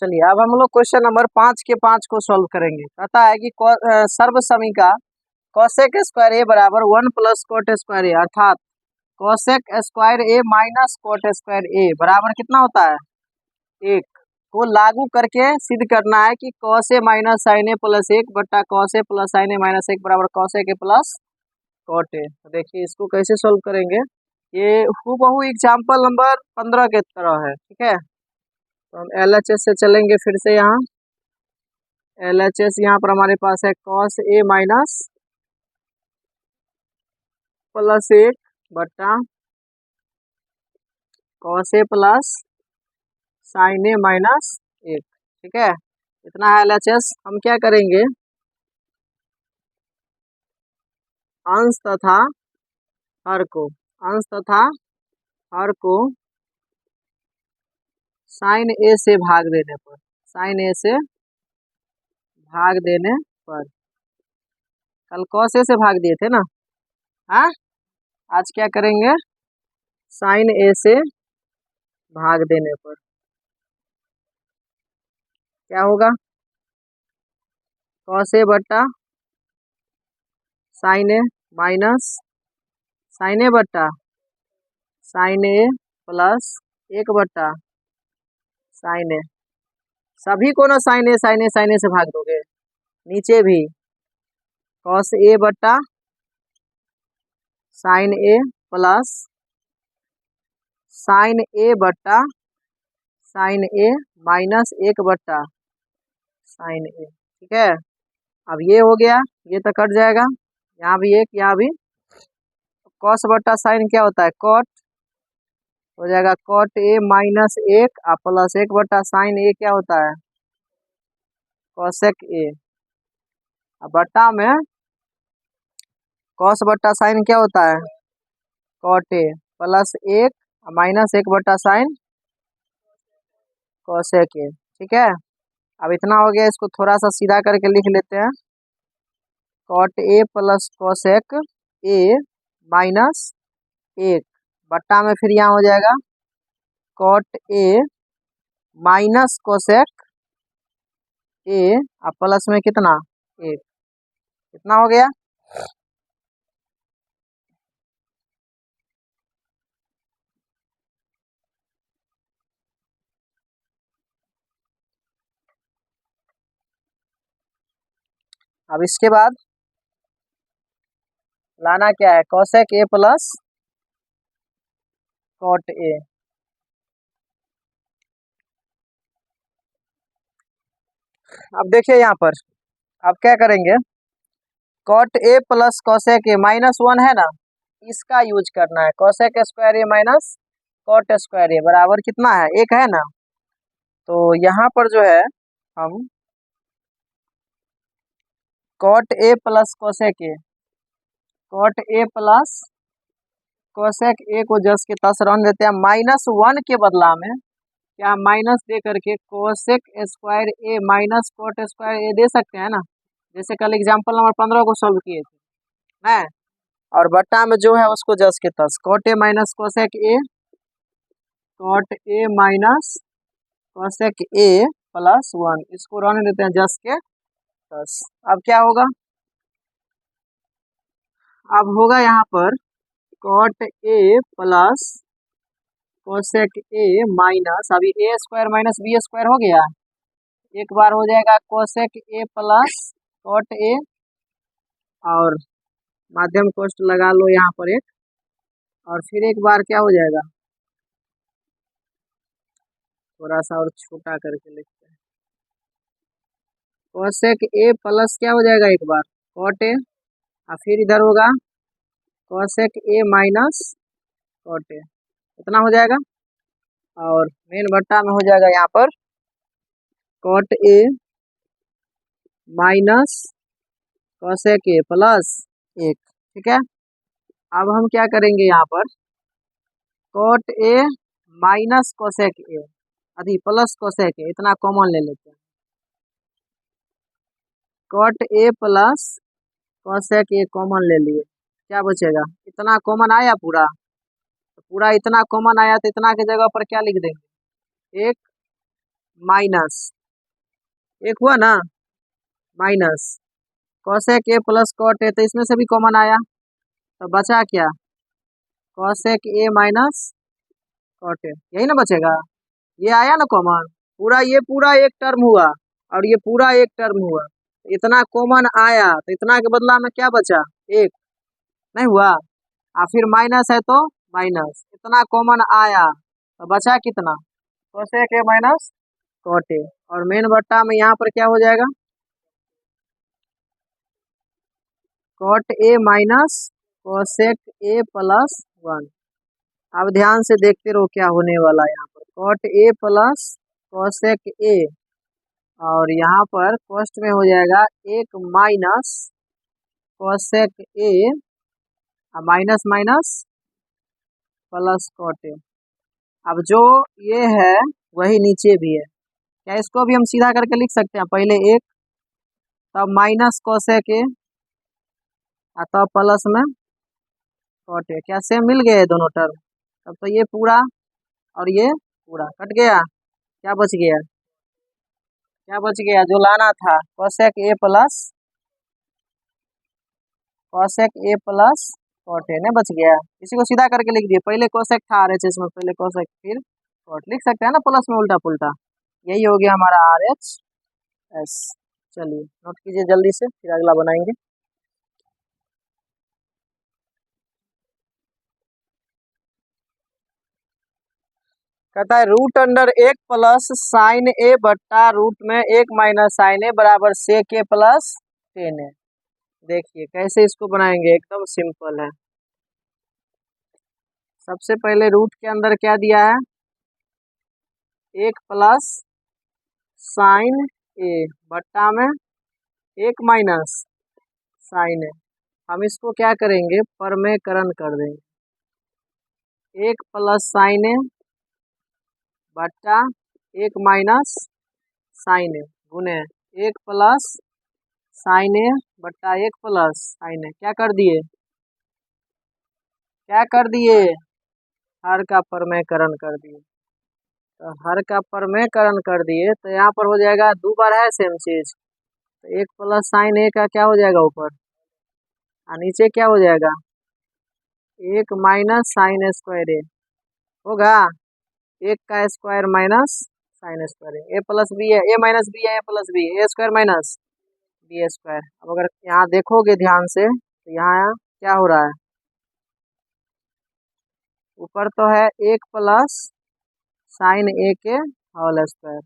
चलिए अब हम लोग क्वेश्चन नंबर 5 को सॉल्व करेंगे। कहता है कि सर्व समीका कॉसेक स्क्वायर ए बराबर 1 प्लस कोट स्क्वायर ए, अर्थात cosec square A minus cot square A बराबर कितना होता है 1 को लागू करके सिद्ध करना है कि cos A minus sine A plus 1 बट्टा cos A plus sign A minus 1 बराबर cosec A plus cot A. तो देखिए इसको कैसे सॉल्व करेंगे, ये हूबहू एग्जाम्पल नंबर 15 के तरह है। ठीक है, तो हम LHS से चलेंगे फिर से। यहाँ LHS यहाँ पर हमारे पास है कॉस ए माइनस प्लस 1 बट्टा cos A plus sign A minus 1। ठीक है, इतना है LHS। हम क्या करेंगे, अंश तथा हर को साइन ए से भाग देने पर, कल कॉस ए से भाग दिए थे ना। हाँ, आज क्या करेंगे, साइन ए से भाग देने पर क्या होगा, कॉस ए बट्टा साइन ए माइनस साइन ए बट्टा साइन ए प्लस 1 बट्टा साइन ए। सभी को ना साइन ए से भाग दोगे, नीचे भी कॉस ए बट्टा साइन ए प्लस साइन ए बट्टा साइन ए माइनस 1 बट्टा साइन ए। ठीक है, अब ये हो गया, ये तो कट जाएगा, यहाँ भी एक, यहाँ भी। कॉस बट्टा साइन क्या होता है, कॉट हो जाएगा, कॉट ए माइनस 1 प्लस 1 बट्टा साइन ए क्या होता है, कॉसेक ए। अब बट्टा में कॉस बट्टा साइन क्या होता है, कॉट ए प्लस 1 माइनस 1 बट्टा साइन कॉसेक ए। ठीक है, अब इतना हो गया, इसको थोड़ा सा सीधा करके लिख लेते हैं, cot A plus cosec A minus 1 बट्टा में फिर यहाँ हो जाएगा cot A minus cosec A और प्लस में कितना 1, कितना हो गया। अब इसके बाद लाना क्या है, cosec A plus cot A. अब देखिए यहाँ पर, अब क्या करेंगे, cot A plus cosec A -1 है ना, इसका यूज करना है। Cosec square A minus cot square A बराबर कितना है, 1 है ना। तो यहाँ पर जो है हम cot A plus cosec A, cot A plus cosec A को जस के तस रन देते हैं, -1 के बदला में क्या माइनस दे करके cosec square A minus cot square ए दे सकते हैं ना, जैसे कल एग्जांपल नंबर 15 को सॉल्व किए थे ना। और बट्टा में जो है उसको जस के तस cot A minus cosec A, cot A minus cosec A +1, इसको रहने देते हैं जस के तस। अब क्या होगा, अब होगा यहाँ पर cot A plus cosec A minus, अभी A square minus B square हो गया, एक बार हो जाएगा cosec A plus cot A, और माध्यम कोष्ठ लगा लो यहाँ पर एक, और फिर एक बार क्या हो जाएगा, थोड़ा सा और छोटा करके लिखते हैं, कोसेक ए प्लस क्या हो जाएगा एक बार कॉट ए, और फिर इधर होगा cosec A minus cot A, इतना हो जाएगा। और मेन बट्टा में हो जाएगा यहाँ पर cot A minus cosec A +1। ठीक है, अब हम क्या करेंगे, यहाँ पर cot A minus cosec A plus cosec A, इतना कॉमन ले लेते हैं, cot A plus cosec A common ले लिए, क्या बचेगा, इतना कॉमन आया पूरा, तो पूरा इतना कॉमन आया तो इतना की जगह पर क्या लिख देंगे, 1 माइनस, एक हुआ ना minus cosec A plus cot A, तो इसमें से भी कॉमन आया तो बचा क्या, cosec A minus cot A, यही ना बचेगा। ये आया ना कॉमन, पूरा ये पूरा एक टर्म हुआ और ये पूरा एक टर्म हुआ, इतना कॉमन आया तो इतना के बदला में क्या बचा, एक, नहीं हुआ। फिर माइनस है तो माइनस, इतना कॉमन आया तो बचा कितना, cosec A minus cot A, और मेन बट्टा में यहाँ पर क्या हो जाएगा, cot A minus cosec A plus 1। अब ध्यान से देखते रहो क्या होने वाला है यहाँ पर, cot A plus cosec A, और यहाँ पर कॉस्ट में हो जाएगा एक minus cosec A, minus minus plus cot A. अब जो ये है वही नीचे भी है, क्या इसको भी हम सीधा करके लिख सकते हैं, पहले एक तब माइनस कोसेक ए तब प्लस में कॉट ए, क्या सेम मिल गए दोनों टर्म। तब तो ये पूरा और ये पूरा कट गया, क्या बच गया, क्या बच गया, जो लाना था cosec A plus cot A ने बच गया। इसी को सीधा करके लिख दिए, पहले कोसेक था RHS में, पहले कोसेक फिर कॉट, लिख सकते हैं ना प्लस में उल्टा पुल्टा, यही हो गया हमारा RHS। चलिए नोट कीजिए जल्दी से, फिर अगला बनाएंगे। कहता है रूट अंडर एक प्लस साइन ए बट्टा रूट में एक माइनस साइन ए बराबर सेक ए प्लस 10 है। देखिए कैसे इसको बनाएंगे, एकदम सिंपल है। सबसे पहले रूट के अंदर क्या दिया है, एक प्लस साइन ए बट्टा में एक माइनस साइन ए, हम इसको क्या करेंगे परमेकरण कर देंगे, एक प्लस साइन ए बट्टा एक माइनस साइन ए गुने एक प्लस साइन ए बट्टा एक प्लस साइन ए, क्या कर दिए, क्या कर दिए, हर का परमेकरण कर दिए। तो हर का परमेकरण कर दिए तो यहाँ पर हो जाएगा, दो बार है सेम चीज, तो एक प्लस साइन ए का क्या हो जाएगा ऊपर, और नीचे क्या हो जाएगा, एक माइनस साइन स्क्वायर ए होगा, एक का square minus sign square A plus B है, ए माइनस बी है, ए प्लस बी, ए स्क्वायर माइनस बी स्क्वायर। अब अगर यहाँ देखोगे ध्यान से तो यहाँ क्या हो रहा है, ऊपर तो है एक प्लस साइन ए के होल स्क्वायर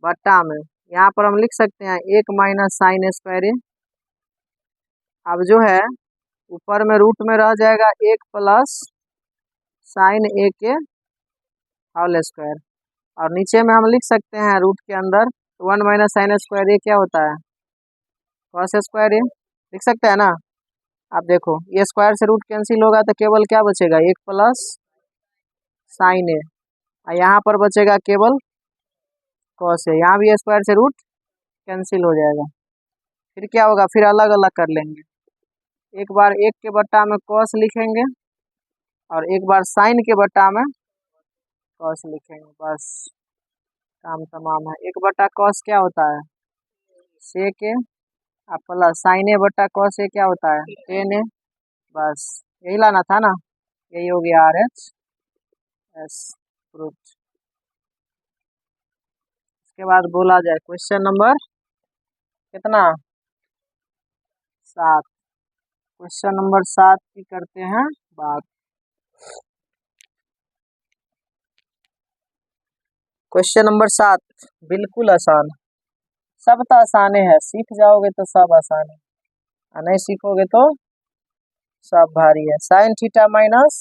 बट्टा में, यहाँ पर हम लिख सकते हैं एक माइनस साइन स्क्वायर ए। अब जो है ऊपर में रूट में रह जाएगा एक प्लस साइन ए के होल स्क्वायर, और नीचे में हम लिख सकते हैं रूट के अंदर 1 माइनस साइन स्क्वायर ए क्या होता है, कॉस स्क्वायर ए, लिख सकते हैं ना। अब देखो ये स्क्वायर से रूट कैंसिल होगा तो केवल क्या बचेगा, एक प्लस साइन ए, और यहाँ पर बचेगा केवल कॉस ए, यहाँ भी स्क्वायर से रूट कैंसिल हो जाएगा। फिर क्या होगा, फिर अलग अलग कर लेंगे, एक बार एक के बट्टा में कॉस लिखेंगे और एक बार साइन के बट्टा में कॉस लिखेंगे, बस काम तमाम है। एक बट्टा कॉस क्या होता है सेक ए, प्लस साइन ए बट्टा कॉस ए क्या होता है 10 ए, बस यही लाना था ना, यही हो गया RHS प्रूफ। इसके बाद बोला जाए क्वेश्चन नंबर कितना, 7। क्वेश्चन नंबर 7 की करते हैं बात। क्वेश्चन नंबर 7 बिल्कुल आसान, सब तो आसान है, सीख जाओगे तो सब आसान है, और नहीं सीखोगे तो सब भारी है। Sine theta minus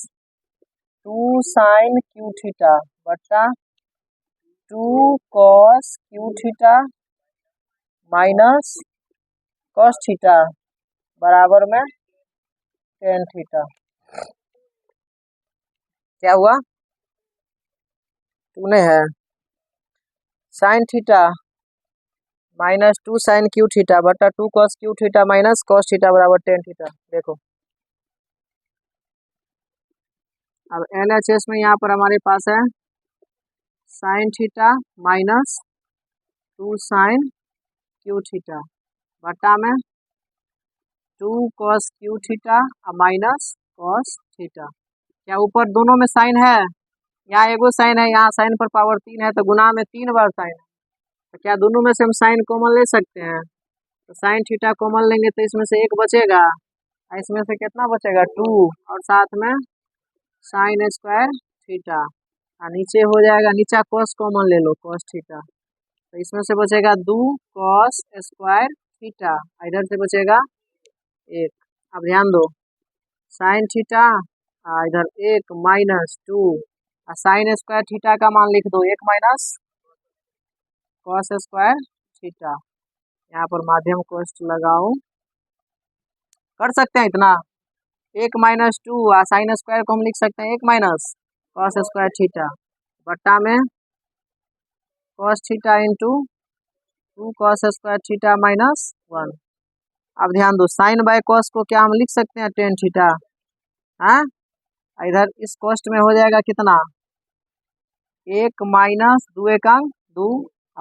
2 sine cube theta बट्टा 2 cos cube theta minus cos theta बराबर में टेन थीटा, क्या हुआ, तूने है sine theta minus 2 sine cube theta बटा 2 cos cube theta minus cos theta बराबर टेन थीटा। देखो अब LHS में यहाँ पर हमारे पास है sine theta minus 2 sine cube theta बटा में 2 cos cube theta minus cos theta. क्या ऊपर दोनों में साइन है? यहाँ एगो साइन है, यहाँ साइन पर पावर 3 है तो गुना में 3 बार साइन है। तो क्या दोनों में से हम साइन कॉमन ले सकते हैं? तो साइन थीटा कॉमन लेंगे तो इसमें से 1 बचेगा, इसमें से कितना बचेगा 2, और साथ में साइन स्क्वायर थीटा, और नीचे हो जाएगा, नीचा कॉस कॉमन ले लो, कॉस थीटा, तो इसमें से बचेगा 2 कॉस स्क्वायर थीटा, इधर से बचेगा 1। अब ध्यान दो, साइन थीटा इधर 1 माइनस 2, और साइन स्क्वायर थीटा का मान लिख दो 1 माइनस कॉस स्क्वायर थीटा। यहाँ पर माध्यम कोष्ठ लगाओ, कर सकते हैं इतना, 1 माइनस 2, और साइन स्क्वायर को हम लिख सकते हैं 1 माइनस कॉस स्क्वायर थीटा बट्टा में cos theta into 2 cos square theta minus 1। अब ध्यान दो, साइन बाय कॉस को क्या हम लिख सकते हैं टेन थीटा, हाँ, इधर इस कॉस्ट में हो जाएगा कितना 1 माइनस 2 एकांक 2,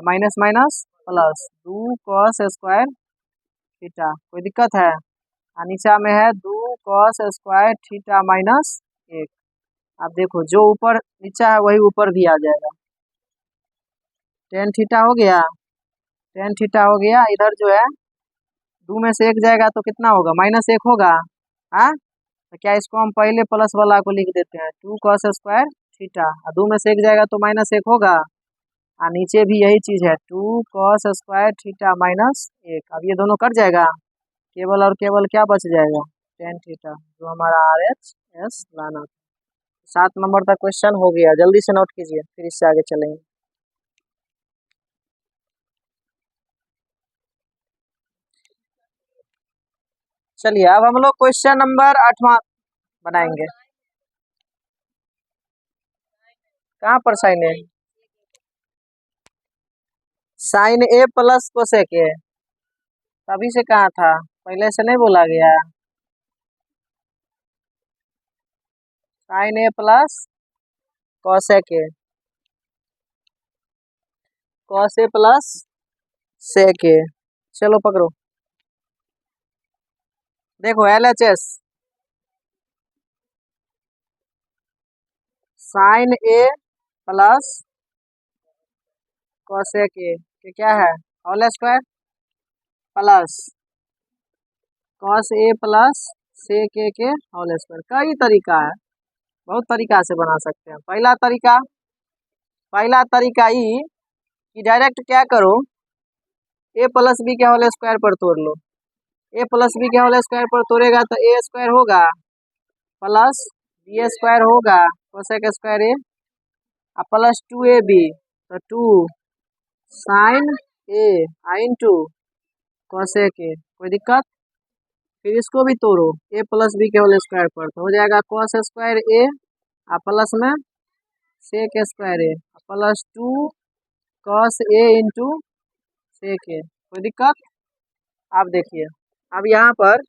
minus minus plus 2 cos square theta, कोई दिक्कत है? नीचा में है 2 कॉस स्क्वायर थीटा माइनस 1। अब देखो जो ऊपर नीचा है वही ऊपर भी आ जाएगा, टेन थीटा हो गया, टेन थीटा हो गया, इधर जो है 2 में से 1 जाएगा तो कितना होगा माइनस 1 होगा, हाँ, तो क्या इसको हम पहले प्लस वाला को लिख देते हैं 2 कॉस स्क्वायर थीटा, 2 में से 1 जाएगा तो माइनस 1 होगा, और नीचे भी यही चीज है 2 कॉस स्क्वायर थीटा माइनस 1। अब ये दोनों कट जाएगा, केवल और केवल क्या बच जाएगा टेन थीटा, जो हमारा RHS लाना था। 7 नंबर तक क्वेश्चन हो गया, जल्दी से नोट कीजिए फिर इससे आगे चलेंगे। चलिए अब हम लोग क्वेश्चन नंबर 8वां बनाएंगे। कहाँ पर साइन है? Sine A plus cosec A, तभी से कहा था, पहले से नहीं बोला गया, sine A plus cosec A, cos A plus sec A. चलो पकड़ो, देखो LHS sine A plus cosec A के क्या है whole square plus cos A plus sec A के होल स्क्वायर। कई तरीका है, बहुत तरीका से बना सकते हैं। पहला तरीका ही कि डायरेक्ट क्या करो, ए प्लस बी के होल स्क्वायर पर तोड़ लो, ए प्लस बी के होल स्क्वायर पर तोड़ेगा तो ए स्क्वायर होगा प्लस बी स्क्वायर होगा cosec square A plus 2ab, तो 2 sine A into cosec A, कोई दिक्कत? फिर इसको भी तोड़ो ए प्लस बी के होल स्क्वायर पर, तो हो जाएगा कॉस स्क्वायर ए प्लस में sec square A plus 2 cos A into sec ए, कोई दिक्कत? आप देखिए, अब यहाँ पर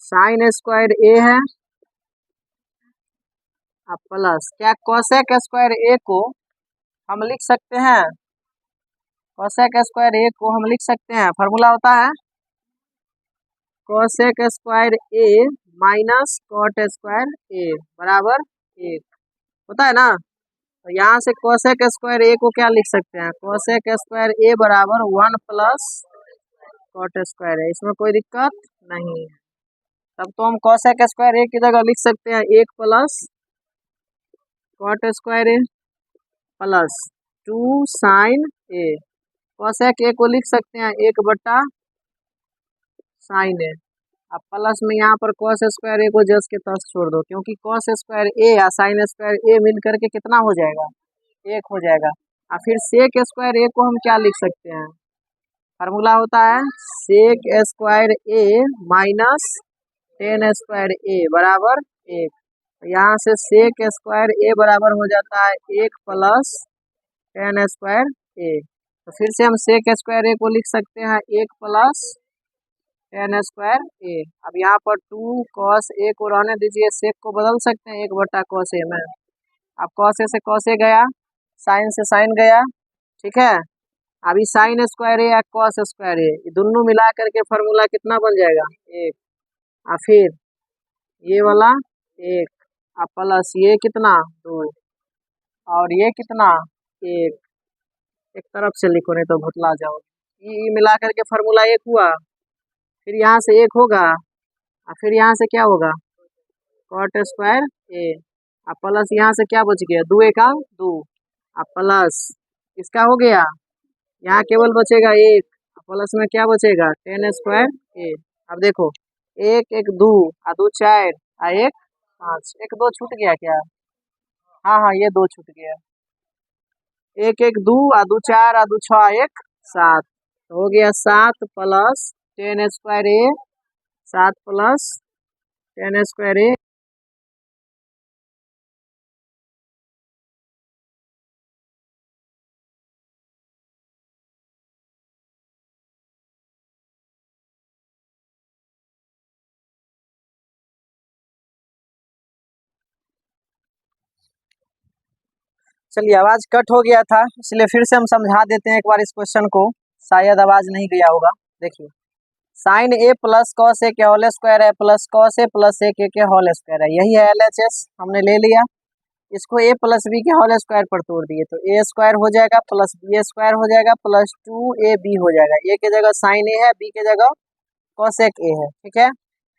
साइन स्क्वायर ए है प्लस क्या कोसेक स्क्वायर ए को हम लिख सकते हैं, कोसेक स्क्वायर ए को हम लिख सकते हैं, फार्मूला होता है cosec square A minus cot square A बराबर 1, होता है ना। तो यहाँ से कोसेक स्क्वायर ए को क्या लिख सकते हैं, कोसेक स्क्वायर ए बराबर 1 प्लस कॉट स्क्वायर है, इसमें कोई दिक्कत नहीं है। तब तो हम कोसेक स्क्वायर ए की जगह लिख सकते हैं 1 plus cot square A plus 2 sine A, cosec A को लिख सकते हैं 1 बटा साइन ए, अब प्लस में यहाँ पर कॉस स्क्वायर ए को जस के तस छोड़ दो, क्योंकि कॉस स्क्वायर ए या साइन स्क्वायर ए मिल करके कितना हो जाएगा 1 हो जाएगा। और फिर सेक स्क्वायर ए को हम क्या लिख सकते हैं, फार्मूला होता है सेक square A minus ten square A बराबर 1, तो यहाँ से सेक स्क्वायर ए बराबर हो जाता है 1 प्लस टेन स्क्वायर ए, तो फिर से हम सेक स्क्वायर ए को लिख सकते हैं 1 प्लस टेन स्क्वायर ए। अब यहाँ पर 2 कॉस ए को रहने दीजिए, सेक को बदल सकते हैं 1 बटा कॉस ए में, अब कॉस ए से कॉस ए गया, साइन से साइन गया, ठीक है। अभी साइन स्क्वायर ए या कॉस स्क्वायर ए, ये दोनों मिला करके फॉर्मूला कितना बन जाएगा, एक। और फिर ये वाला एक, और प्लस ये कितना, दो, और ये कितना, एक। एक तरफ से लिखो नहीं तो भुतला जाओगे। ये मिला करके फॉर्मूला एक हुआ, फिर यहाँ से एक होगा, और फिर यहाँ से क्या होगा, कॉट स्क्वायर ए, और प्लस यहाँ से क्या बच गया, दो एका दो, और प्लस इसका हो गया, यहाँ केवल बचेगा एक, प्लस में क्या बचेगा, टेन स्क्वायर ए। अब देखो, एक एक दो, और दो चार, और एक पाँच, एक दो छूट गया क्या, हाँ हाँ ये दो छूट गया। एक एक दो, और दो चार, और दो छः, एक सात, तो हो गया सात प्लस टेन स्क्वायर ए, सात प्लस टेन स्क्वायर ए। चलिए, आवाज कट हो गया था, इसलिए फिर से हम समझा देते हैं एक बार इस क्वेश्चन को, शायद आवाज नहीं गया होगा। देखिए, साइन ए प्लस कॉस ए के होल स्क्वायर है प्लस कॉस ए प्लस ए के होल स्क्वायर है, यही है LHS, हमने ले लिया। इसको ए प्लस बी के होल स्क्वायर पर तोड़ दिए तो ए स्क्वायर हो जाएगा प्लस बी स्क्वायर हो जाएगा प्लस 2ab हो जाएगा। ए के जगह साइन ए है, बी के जगह कॉसेक ए है, ठीक है।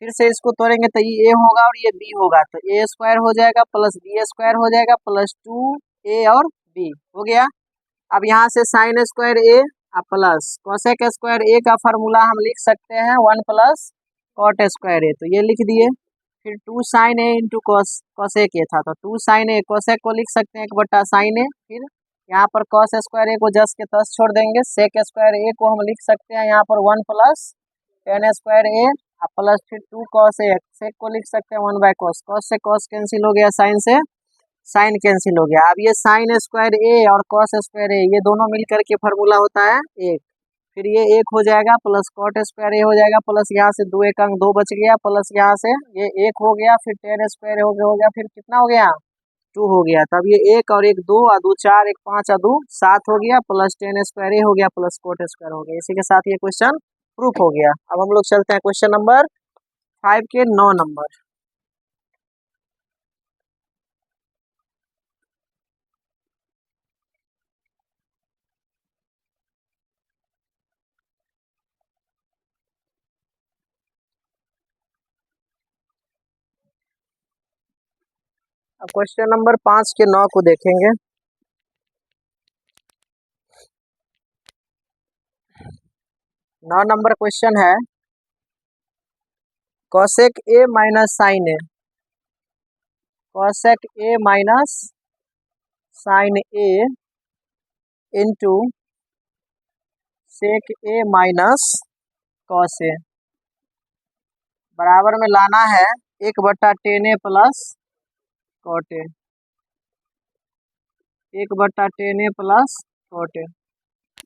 फिर से इसको तोड़ेंगे तो ये ए होगा और ये बी होगा, तो ए स्क्वायर हो जाएगा प्लस बी स्क्वायर हो जाएगा प्लस 2a और b हो गया। अब यहाँ से sign square A plus cosec square ए का फार्मूला हम लिख सकते हैं 1 प्लस कॉट स्क्वायर ए, तो ये लिख दिए। फिर 2 sine A into cosec A था, तो 2 साइन ए कॉसेक को लिख सकते हैं 1/sin ए। फिर यहाँ पर कॉस स्क्वायर ए को जस के तस छोड़ देंगे, सेक स्क्वायर ए को हम लिख सकते हैं यहाँ पर 1 plus ten square A plus फिर 2 कॉस ए, सेक को लिख सकते हैं 1/cos, कॉस से कॉस कैंसिल हो गया, साइन से साइन कैंसिल हो गया। अब ये साइन स्क्वायर ए और कॉस स्क्वायर ए ये दोनों मिलकर के फार्मूला होता है एक, फिर ये एक हो जाएगा प्लस कॉट स्क्वायर ए हो जाएगा प्लस यहाँ से दो एक अंक दो बच गया प्लस यहाँ से ये एक हो गया, फिर टेन स्क्वायर हो गया, फिर कितना हो गया, 2 हो गया। तब ये एक और एक दो और दो चार, एक पाँच और दो सात हो गया प्लस टेन स्क्वायर ए हो गया प्लस कोट स्क्वायर हो गया। इसी के साथ ये क्वेश्चन प्रूफ हो गया। अब हम लोग चलते हैं क्वेश्चन नंबर 5 के 9 नंबर। अब क्वेश्चन नंबर 5 के 9 को देखेंगे। नौ नंबर क्वेश्चन है, cosec A minus sine A, cosec A minus sine A into sec A minus cos A बराबर में लाना है 1/10 a plus cot A, 1/10 a plus cot A.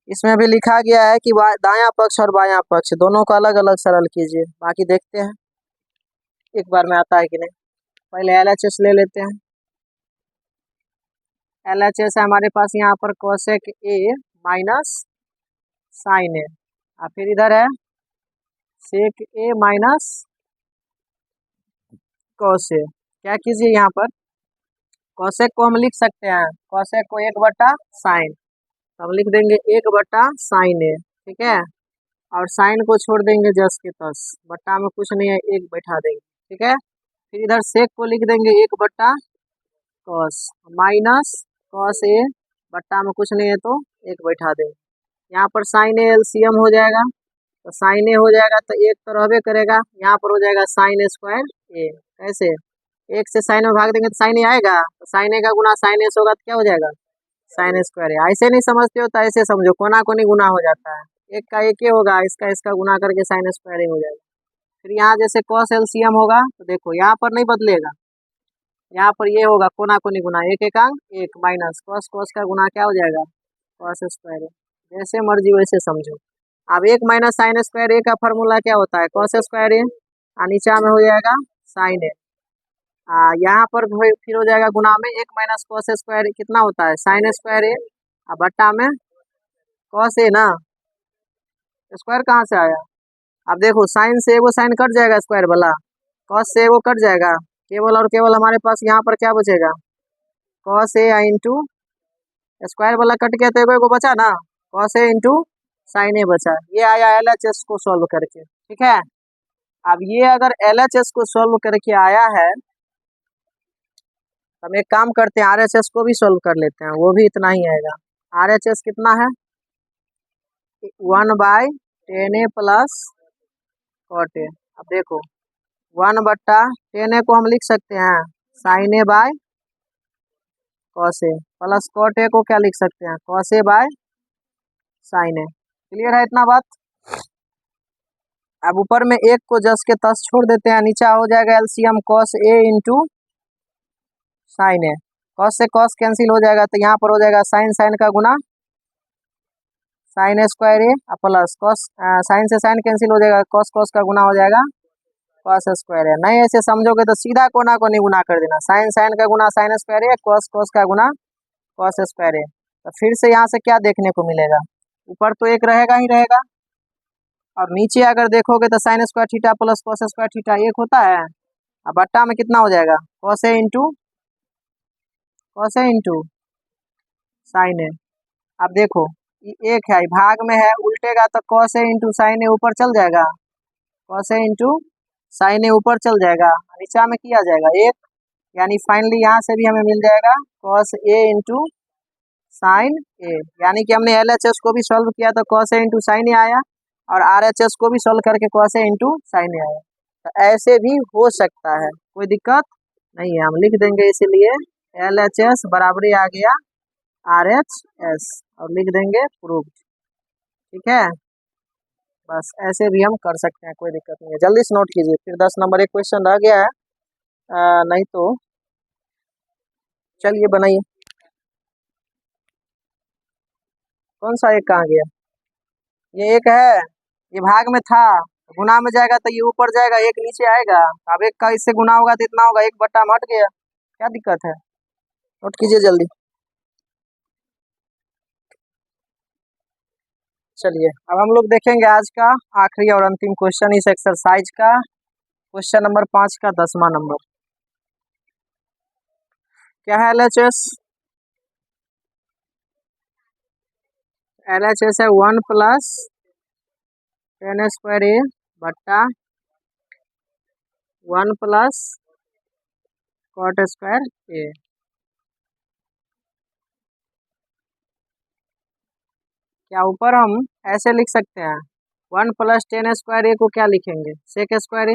इसमें भी लिखा गया है कि दायां पक्ष और बायां पक्ष दोनों को अलग अलग सरल कीजिए, बाकी देखते हैं एक बार में आता है कि नहीं। पहले LHS ले लेते हैं। LHS है हमारे पास यहाँ पर कोसेक ए माइनस साइन ए, और फिर इधर है सेक ए माइनस कॉस ए। क्या कीजिए, यहाँ पर कोसेक को हम लिख सकते हैं, कोसेक को 1/sin, तो हम लिख देंगे 1/sin ए, ठीक है। और साइन को छोड़ देंगे जस के तस, बट्टा में कुछ नहीं है, एक बैठा देंगे, ठीक है। फिर इधर सेक को लिख देंगे 1/cos माइनस कॉस ए, बट्टा में कुछ नहीं है तो एक बैठा देंगे। यहाँ पर साइन ए LCM हो जाएगा, तो साइन ए हो जाएगा तो एक तो रहबे करेगा, यहाँ पर हो जाएगा साइन स्क्वायर ए। कैसे, एक से साइन में भाग देंगे तो साइन ए आएगा, तो साइन ए का गुना साइन ए से होगा तो क्या हो जाएगा, साइन स्क्वायर ए। ऐसे नहीं समझते हो तो ऐसे समझो, कोना कोनी गुना हो जाता है, एक का एक ही होगा, इसका इसका गुना करके साइन स्क्वायर ए हो जाएगा। फिर यहाँ जैसे कॉस LCM होगा तो देखो यहाँ पर नहीं बदलेगा, यहाँ पर ये होगा कोना कोनी गुना, एक एक अंक एक माइनस कॉस, कॉस का गुना क्या हो जाएगा, कॉस स्क्वायर ए। जैसे मर्जी वैसे समझो। अब एक माइनस साइन स्क्वायर ए का फॉर्मूला क्या होता है, कॉस स्क्वायर ए, नीचा में हो जाएगा साइन ए, यहाँ पर फिर हो जाएगा गुना में एक माइनस कॉस स्क्वायर कितना होता है, साइन स्क्वायर ए, बट्टा में कॉस ए ना, स्क्वायर कहाँ से आया? अब देखो साइन से वो साइन कट जाएगा स्क्वायर वाला, कॉस से वो कट जाएगा, केवल और केवल हमारे पास यहाँ पर क्या बचेगा, कॉस ए इंटू स्क्वायर वाला कट गया तो एगो बचा ना, कॉस ए इंटू साइन ए बचा। ये आया LHS को सॉल्व करके, ठीक है। अब ये अगर LHS को सॉल्व करके आया है, हम एक काम करते हैं RHS को भी सॉल्व कर लेते हैं, वो भी इतना ही आएगा। RHS कितना है, 1/10 प्लस कॉट ए। अब देखो 1/10 को हम लिख सकते हैं sine A by cos A, plus cot A को क्या लिख सकते हैं, cos A by sine A. Clear है इतना बात? अब ऊपर में एक को जस के तस छोड़ देते हैं, नीचे हो जाएगा LCM cos A into sine A. Cos से कॉस कैंसिल हो जाएगा तो यहाँ पर हो जाएगा साइन साइन का गुना sign square A plus cos, sign से साइन कैंसिल हो जाएगा, कॉस कॉस का गुना हो जाएगा कॉस स्क्वायर ए। नहीं ऐसे समझोगे तो सीधा कोना को नहीं गुना कर देना, साइन साइन का गुना साइन स्क्वायर ए, कॉस कॉस का गुना कॉस स्क्वायर ए। तो फिर से यहाँ से क्या देखने को मिलेगा, ऊपर तो एक रहेगा ही रहेगा, और नीचे अगर देखोगे तो sine square theta plus cos square theta एक होता है। अब बट्टा में कितना हो जाएगा, कॉस ए इंटू साइन ए। अब देखो ये एक है भाग में है, उल्टेगा तो कॉस ए इंटू साइन ए ऊपर चल जाएगा, कॉस ए इंटू साइन ए ऊपर चल जाएगा, नीचा में किया जाएगा एक, यानी फाइनली यहाँ से भी हमें मिल जाएगा कॉस ए इंटू साइन ए। यानी कि हमने LHS को भी सॉल्व किया तो कॉस ए इंटू साइन ए आया, और RHS को भी सॉल्व करके कॉस ए इंटू साइन ए आया। तो ऐसे भी हो सकता है, कोई दिक्कत नहीं है, हम लिख देंगे इसीलिए LHS बराबरी आ गया RHS और लिख देंगे प्रूव्ड, ठीक है। बस ऐसे भी हम कर सकते हैं, कोई दिक्कत नहीं है। जल्दी से नोट कीजिए, फिर 10 नंबर एक क्वेश्चन रह गया है, नहीं तो चलिए बनाइए। कौन सा एक कहाँ गया, ये एक है, ये भाग में था, गुना में जाएगा तो ये ऊपर जाएगा, एक नीचे आएगा। अब एक का इससे गुना होगा तो इतना होगा, एक बट्टा में हट गया, क्या दिक्कत है, नोट कीजिए जल्दी। चलिए अब हम लोग देखेंगे आज का आखिरी और अंतिम क्वेश्चन इस एक्सरसाइज का, क्वेश्चन नंबर 5 का 10वां नंबर। क्या है LHS? LHS है 1 प्लस 10 स्क्वायर ए बट्टा 1 प्लस कॉट स्क्वायर ए। क्या ऊपर हम ऐसे लिख सकते हैं 1 प्लस 10 स्क्वायर ए को क्या लिखेंगे, सेक स्क्वायर ए,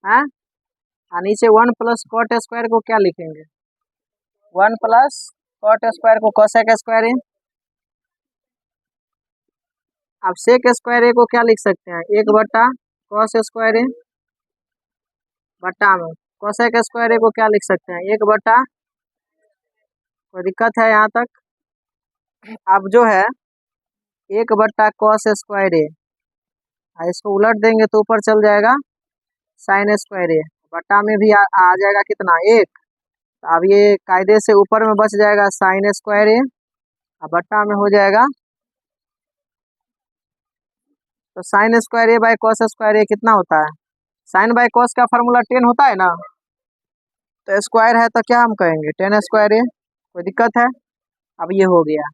हाँ, और नीचे 1 प्लस कॉट स्क्वायर को क्या लिखेंगे, 1 प्लस कॉट स्क्वायर को कोसेक स्क्वायर ए। अब सेक स्क्वायर ए को क्या लिख सकते हैं, 1 बट्टा कॉस स्क्वायर ए बट्टा में कोसेक स्क्वायर ए को क्या लिख सकते हैं, 1 बट्टा, कोई दिक्कत है यहाँ तक? अब जो है 1 बट्टा कॉस स्क्वायर ए, इसको उलट देंगे तो ऊपर चल जाएगा साइन स्क्वायर ए, बट्टा में भी आ जाएगा कितना, 1। अब ये कायदे से ऊपर में बच जाएगा साइन स्क्वायर ए, और बट्टा में हो जाएगा, तो sine square A by cos square A कितना होता है, साइन बाय कॉस का फार्मूला 10 होता है ना, तो स्क्वायर है तो क्या हम कहेंगे 10 स्क्वायर ए, कोई दिक्कत है? अब ये हो गया,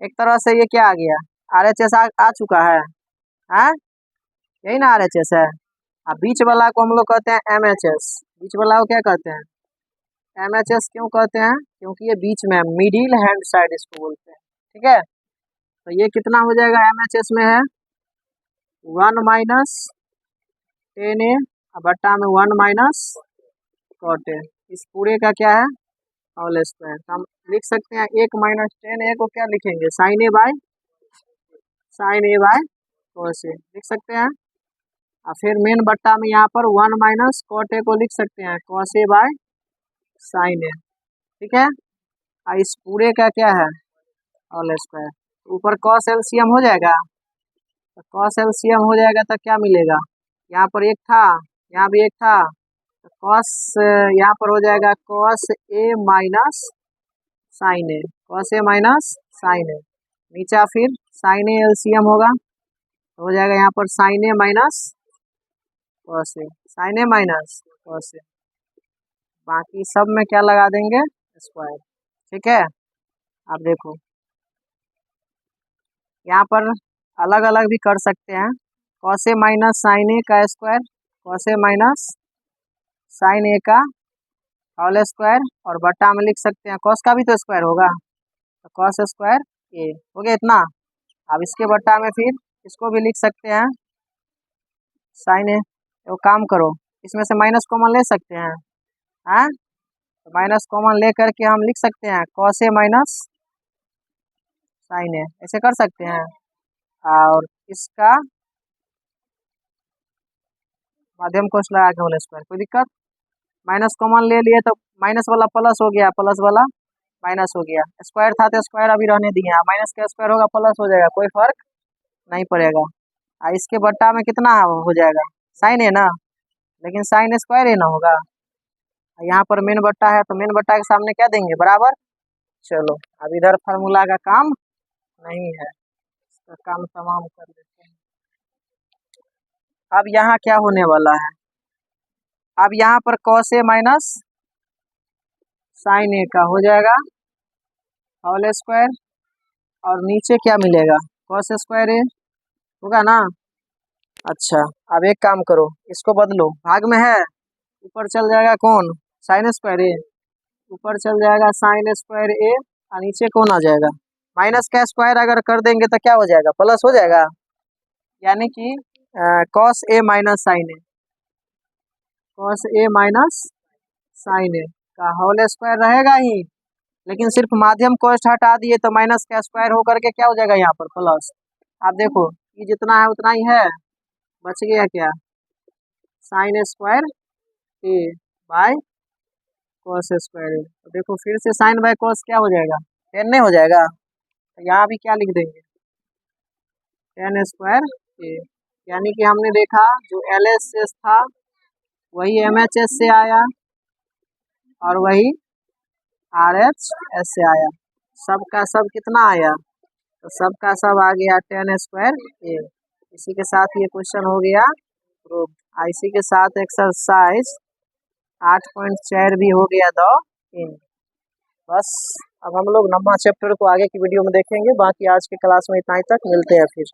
एक तरह से ये क्या आ गया, RHS आ चुका है, हाँ यही ना RHS है। अब बीच वाला को हम लोग कहते हैं MHS, बीच वाला को क्या कहते हैं, MHS क्यों कहते हैं, क्योंकि ये बीच में है, मिडिल हैंड साइड इसको बोलते हैं, ठीक है। तो ये कितना हो जाएगा, MHS में है 1 माइनस 10 ए बट्टा में 1 माइनस कॉट ए, इस पूरे का क्या है होल स्क्वायर। तो हम लिख सकते हैं 1 माइनस 10 ए को क्या लिखेंगे, साइन ए बाय कॉस ए लिख सकते हैं, और फिर मेन बट्टा में यहाँ पर 1 माइनस कॉट ए को लिख सकते हैं कॉस ए बाय साइन ए, ठीक है। और इस पूरे का क्या है होल स्क्वायर, ऊपर कॉस LCM हो जाएगा, तो कॉस LCM हो जाएगा तो क्या मिलेगा, यहाँ पर एक था, यहाँ भी एक था, तो कॉस यहाँ पर हो जाएगा cos A minus sine A, cos A minus sine ए, नीचा फिर साइन ए एलसीएम होगा, तो हो जाएगा यहाँ पर साइन ए माइनस कॉस ए, साइन ए माइनस कॉस ए, बाकी सब में क्या लगा देंगे स्क्वायर। ठीक है, अब देखो यहाँ पर अलग अलग भी कर सकते हैं, कॉस ए माइनस साइन ए का square, cos A minus sine ए का होल स्क्वायर, और बट्टा में लिख सकते हैं कॉस का भी तो स्क्वायर होगा, तो कॉस स्क्वायर ए हो गया इतना। अब इसके बट्टा में फिर इसको भी लिख सकते हैं साइन ए, तो काम करो इसमें से माइनस कॉमन ले सकते हैं, हाँ तो माइनस कॉमन ले करके हम लिख सकते हैं कॉस ए माइनस साइन ए, ऐसे कर सकते हैं। और इसका माध्यम कोष लगा के होल स्क्वायर, कोई दिक्कत, माइनस कॉमन ले लिए तो माइनस वाला प्लस हो गया, प्लस वाला माइनस हो गया, स्क्वायर था तो स्क्वायर अभी रहने दिए, माइनस का स्क्वायर होगा प्लस हो जाएगा, कोई फर्क नहीं पड़ेगा। इसके बट्टा में कितना हो जाएगा साइन ए ना, लेकिन साइन स्क्वायर ए ना होगा, यहाँ पर मेन बट्टा है तो मेन बट्टा के सामने क्या देंगे बराबर। चलो अब इधर फार्मूला का काम नहीं है, इसका काम तमाम कर लेते हैं। अब यहाँ क्या होने वाला है, अब यहाँ पर कॉस ए माइनस साइन ए का हो जाएगा होल स्क्वायर, और नीचे क्या मिलेगा कॉस स्क्वायर ए होगा ना। अच्छा अब एक काम करो, इसको बदलो, भाग में है ऊपर चल जाएगा कौन साइन स्क्वायर ए, ऊपर चल जाएगा साइन स्क्वायर ए, और नीचे कौन आ जाएगा माइनस का स्क्वायर, अगर कर देंगे तो क्या हो जाएगा प्लस हो जाएगा, यानी कि cos A minus sine A, cos A minus sine ए का होल स्क्वायर रहेगा ही, लेकिन सिर्फ माध्यम कोष्ठ हटा दिए तो माइनस का स्क्वायर होकर के क्या हो जाएगा यहाँ पर प्लस। आप देखो ये जितना है उतना ही है, बच गया क्या sine square A by cos square A, तो देखो फिर से साइन बाय कॉस क्या हो जाएगा टेन नहीं हो जाएगा, तो यहाँ भी क्या लिख देंगे टेन स्क्वायर ए, यानी कि हमने देखा जो एल एस एस था वही एम एच एस से आया और वही आर एच एस से आया, सबका सब कितना आया, तो सबका सब आ गया टेन स्क्वायर ए। इसी के साथ ये क्वेश्चन हो गया प्रूव, इसी के साथ एक्सरसाइज 8.4 भी हो गया दो इन। बस अब हम लोग 9वां चैप्टर को आगे की वीडियो में देखेंगे, बाकी आज के क्लास में इतना ही तक, मिलते हैं फिर।